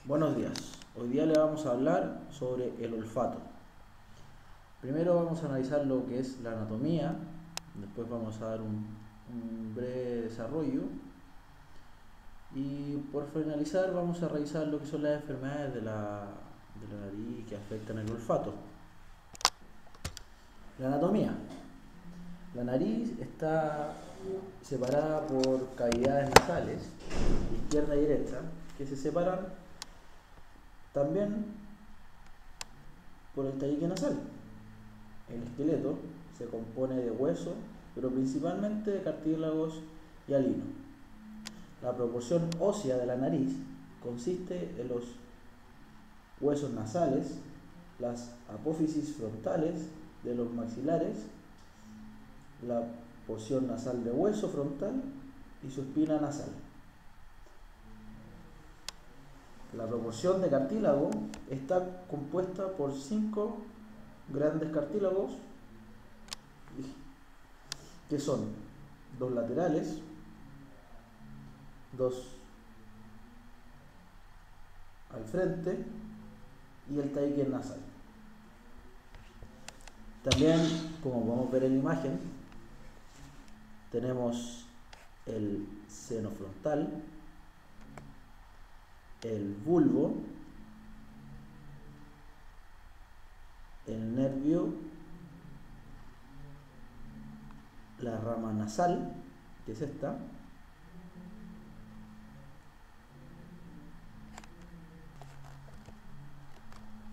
Buenos días. Hoy día le vamos a hablar sobre el olfato. Primero vamos a analizar lo que es la anatomía, después vamos a dar un breve desarrollo y por finalizar vamos a revisar lo que son las enfermedades de la nariz que afectan el olfato. La anatomía. La nariz está separada por cavidades nasales, izquierda y derecha, que se separan también por el tabique nasal. El esqueleto se compone de hueso, pero principalmente de cartílagos y alino. La proporción ósea de la nariz consiste en los huesos nasales, las apófisis frontales de los maxilares, la porción nasal de hueso frontal y su espina nasal. La proporción de cartílago está compuesta por 5 grandes cartílagos que son 2 laterales, 2 al frente y el tabique nasal. También, como podemos ver en la imagen, tenemos el seno frontal, el bulbo, el nervio, la rama nasal, que es esta,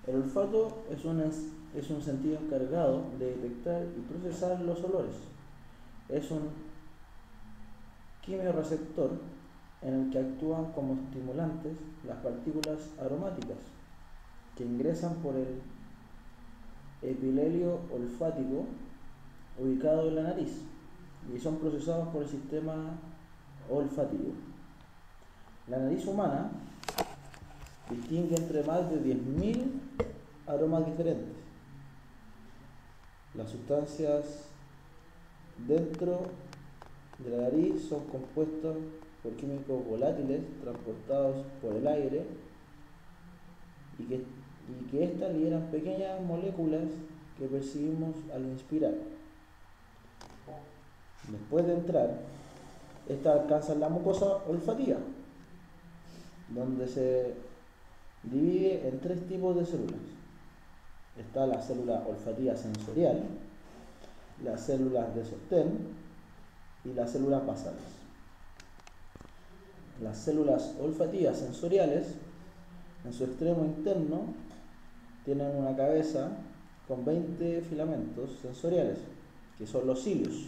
el olfato es un sentido encargado de detectar y procesar los olores. Es un quimiorreceptor en el que actúan como estimulantes las partículas aromáticas que ingresan por el epitelio olfático ubicado en la nariz y son procesados por el sistema olfativo. La nariz humana distingue entre más de 10.000 aromas diferentes. Las sustancias dentro de la nariz son compuestas por químicos volátiles transportados por el aire y que éstas liberan pequeñas moléculas que percibimos al inspirar. Después de entrar, estas alcanzan la mucosa olfativa, donde se divide en 3 tipos de células. Está la célula olfativa sensorial, las células de sostén y las células basales. Las células olfativas sensoriales, en su extremo interno, tienen una cabeza con 20 filamentos sensoriales, que son los cilios.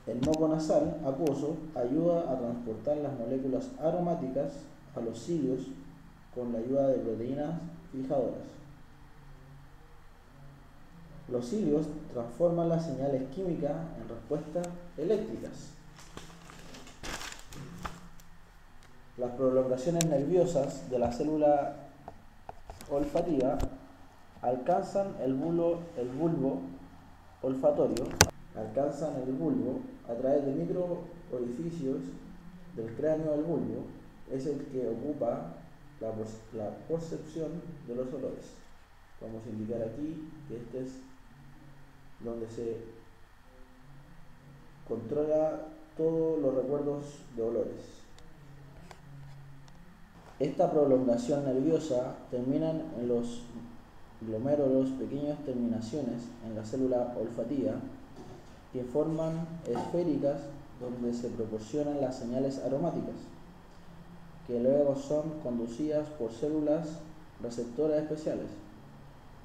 El moco nasal acuoso ayuda a transportar las moléculas aromáticas a los cilios con la ayuda de proteínas fijadoras. Los cilios transforman las señales químicas en respuestas eléctricas. Las prolongaciones nerviosas de la célula olfativa alcanzan el bulbo olfatorio, a través de micro orificios del cráneo del bulbo, es el que ocupa la percepción de los olores. Vamos a indicar aquí que este es donde se controla todos los recuerdos de olores. Esta prolongación nerviosa termina en los glomérulos, pequeñas terminaciones en la célula olfativa que forman esféricas donde se proporcionan las señales aromáticas, que luego son conducidas por células receptoras especiales.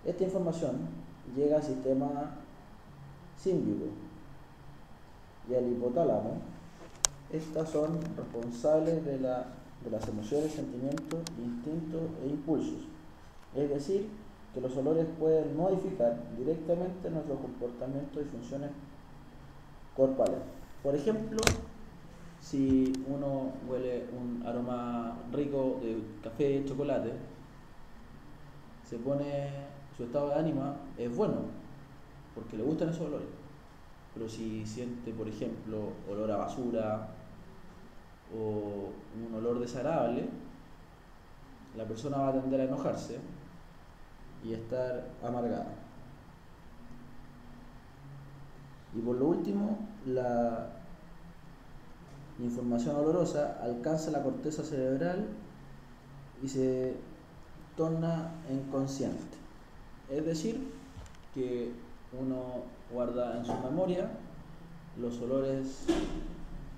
Esta información llega al sistema símbico y al hipotálamo. Estas son responsables de las emociones, sentimientos, instintos e impulsos. Es decir, que los olores pueden modificar directamente nuestro comportamiento y funciones corporales. Por ejemplo, si uno huele un aroma rico de café, chocolate, su estado de ánimo es bueno, porque le gustan esos olores. Pero si siente, por ejemplo, olor a basura o un olor olor desagradable, la persona va a tender a enojarse y estar amargada. Y por lo último, la información olorosa alcanza la corteza cerebral y se torna inconsciente. Es decir, que uno guarda en su memoria los olores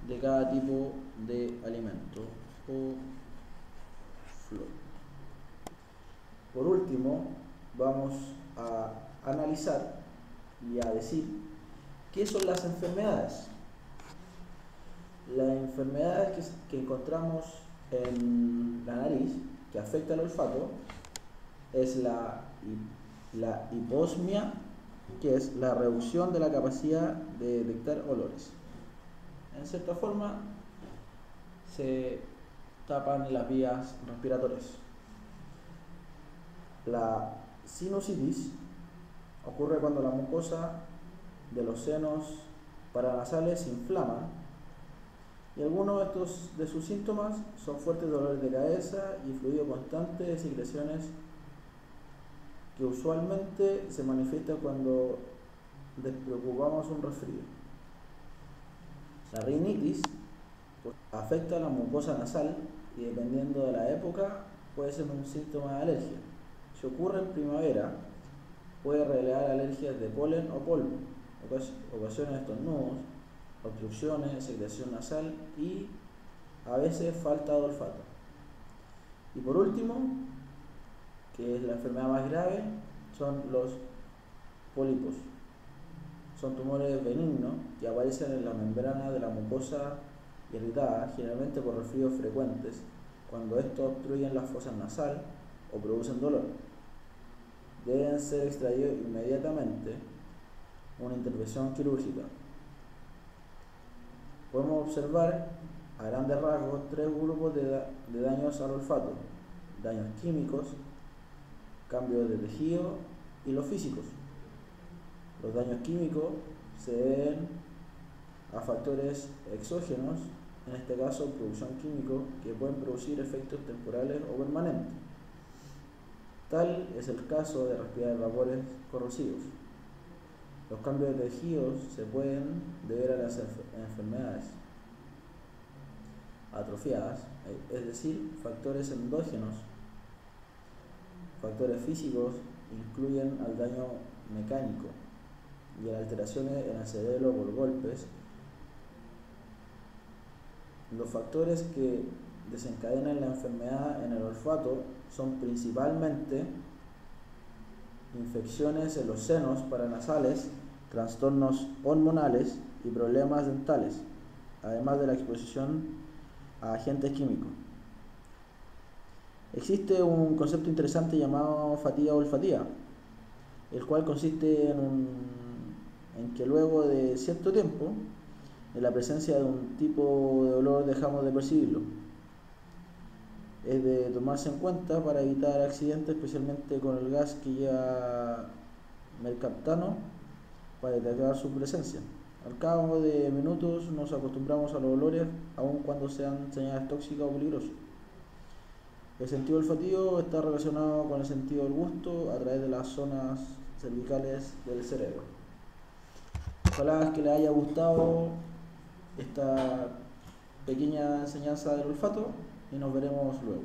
de cada tipo de alimento o flor. Por último, vamos a analizar y a decir qué son las enfermedades. Las enfermedades que encontramos en la nariz, que afecta el olfato, es la hiposmia, que es la reducción de la capacidad de detectar olores. En cierta forma, se tapan las vías respiratorias. La sinusitis ocurre cuando la mucosa de los senos paranasales se inflama, y algunos de sus síntomas son fuertes dolores de cabeza y fluido constante de secreciones que usualmente se manifiestan cuando despreocupamos un resfrío. La rinitis afecta a la mucosa nasal y, dependiendo de la época, puede ser un síntoma de alergia. Si ocurre en primavera, puede revelar alergias de polen o polvo, ocasiones de estornudos, obstrucciones, secreción nasal y a veces falta de olfato. Y por último, que es la enfermedad más grave, son los pólipos. Son tumores benignos que aparecen en la membrana de la mucosa irritada, generalmente por resfríos frecuentes, cuando estos obstruyen la fosa nasal o producen dolor. Deben ser extraídos inmediatamente, una intervención quirúrgica. Podemos observar a grandes rasgos tres grupos de daños al olfato: daños químicos, cambios de tejido y los físicos. Los daños químicos se deben a factores exógenos, en este caso producción química, que pueden producir efectos temporales o permanentes. Tal es el caso de respirar vapores corrosivos. Los cambios de tejidos se pueden deber a las enfermedades atrofiadas, es decir, factores endógenos. Factores físicos incluyen al daño mecánico y a alteraciones en el cerebro por golpes. Los factores que desencadenan la enfermedad en el olfato son principalmente infecciones en los senos paranasales, trastornos hormonales y problemas dentales, además de la exposición a agentes químicos. Existe un concepto interesante llamado fatiga olfativa, el cual consiste en que luego de cierto tiempo, en la presencia de un tipo de olor, dejamos de percibirlo. Es de tomarse en cuenta para evitar accidentes, especialmente con el gas que lleva mercaptano, para detectar su presencia. Al cabo de minutos nos acostumbramos a los olores, aun cuando sean señales tóxicas o peligrosas. El sentido olfativo está relacionado con el sentido del gusto a través de las zonas cervicales del cerebro. Ojalá que les haya gustado esta pequeña enseñanza del olfato y nos veremos luego.